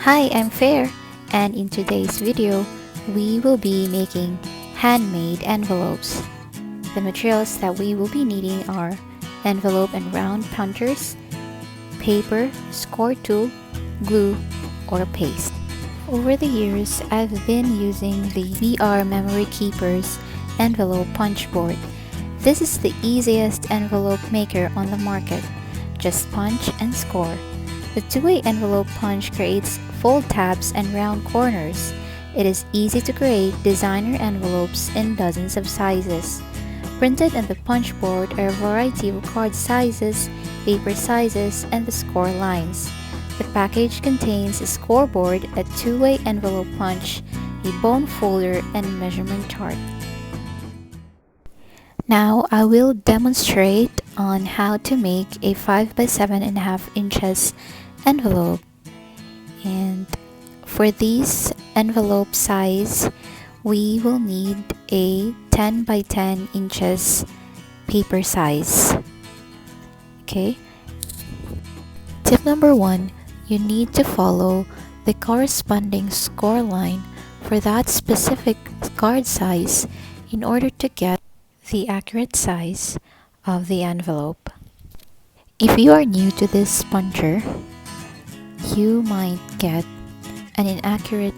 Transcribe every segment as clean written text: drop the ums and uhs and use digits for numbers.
Hi, I'm Fair, and in today's video, we will be making handmade envelopes. The materials that we will be needing are envelope and round punchers, paper, score tool, glue, or paste. Over the years, I've been using the VR Memory Keepers envelope punch board. This is the easiest envelope maker on the market. Just punch and score. The two-way envelope punch creates fold tabs and round corners. It is easy to create designer envelopes in dozens of sizes. Printed on the punch board are a variety of card sizes, paper sizes, and the score lines. The package contains a scoreboard, a two-way envelope punch, a bone folder, and measurement chart. Now I will demonstrate on how to make a 5 by 7.5 inches envelope. And for this envelope size, we will need a 10 by 10 inches paper size. Okay. Tip number 1, you need to follow the corresponding score line for that specific card size in order to get the accurate size of the envelope. If you are new to this puncher, you might get an inaccurate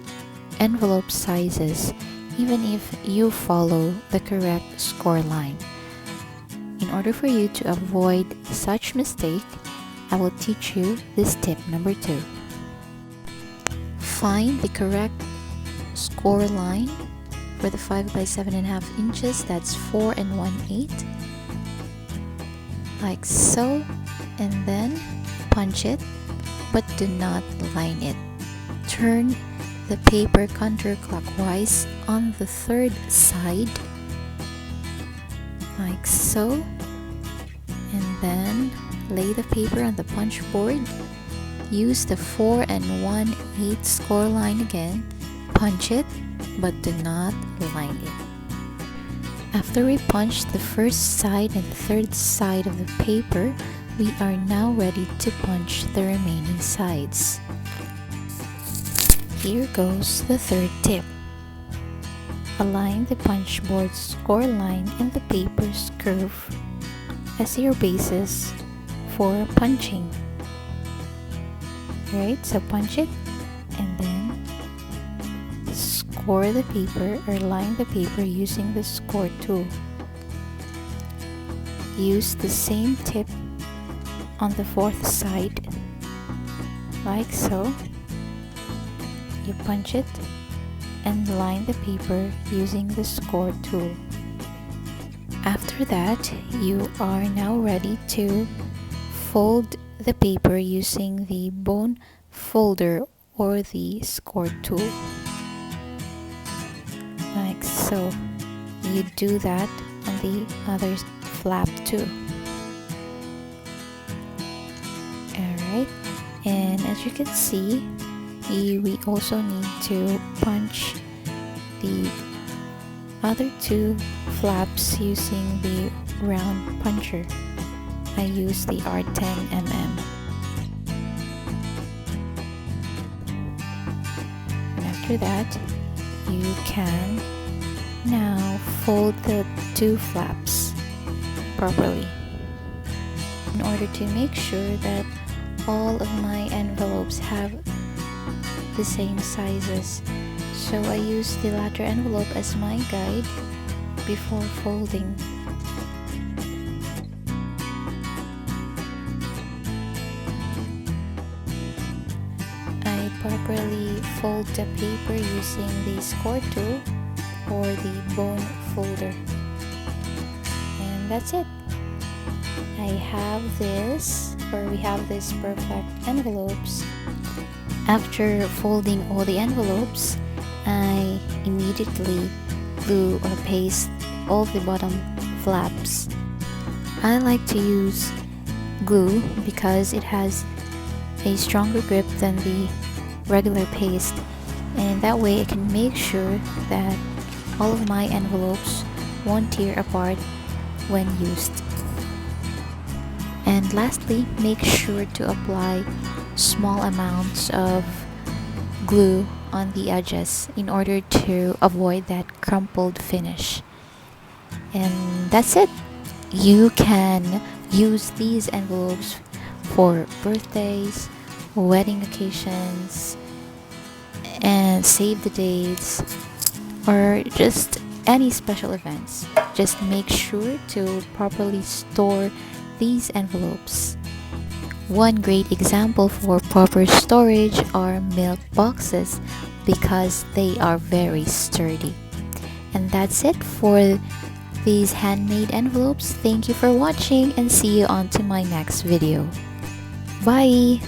envelope sizes even if you follow the correct score line. In order for you to avoid such mistake, I will teach you this tip number 2. Find the correct score line for the 5 by 7.5 inches, that's 4 1/8, like so, and then punch it, but do not line it. Turn the paper counterclockwise on the third side, like so, and then lay the paper on the punch board. Use the 4 1/8 score line again, punch it, but do not line it. After we punch the first side and the third side of the paper, we are now ready to punch the remaining sides. Here goes the third tip. Align the punch board score line and the paper's curve as your basis for punching. Right, so punch it and then score the paper or line the paper using the score tool. Use the same tip on the fourth side, like so. You punch it and line the paper using the score tool. After that, you are now ready to fold the paper using the bone folder or the score tool, like so. You do that on the other flap too. Alright, and as you can see, we also need to punch the other two flaps using the round puncher. I use the R10mm. And after that, you can now fold the two flaps properly in order to make sure that all of my envelopes have the same sizes. So I use the latter envelope as my guide before folding. I properly fold the paper using the score tool or the bone folder. And that's it. We have this perfect envelopes. After folding all the envelopes, I immediately glue or paste all the bottom flaps. I like to use glue because it has a stronger grip than the regular paste, and that way I can make sure that all of my envelopes won't tear apart when used. And lastly, make sure to apply small amounts of glue on the edges in order to avoid that crumpled finish. And that's it. You can use these envelopes for birthdays, wedding occasions, and save the dates, or just any special events. Just make sure to properly store these envelopes. One great example for proper storage are milk boxes because they are very sturdy. And that's it for these handmade envelopes. Thank you for watching and see you on to my next video. Bye!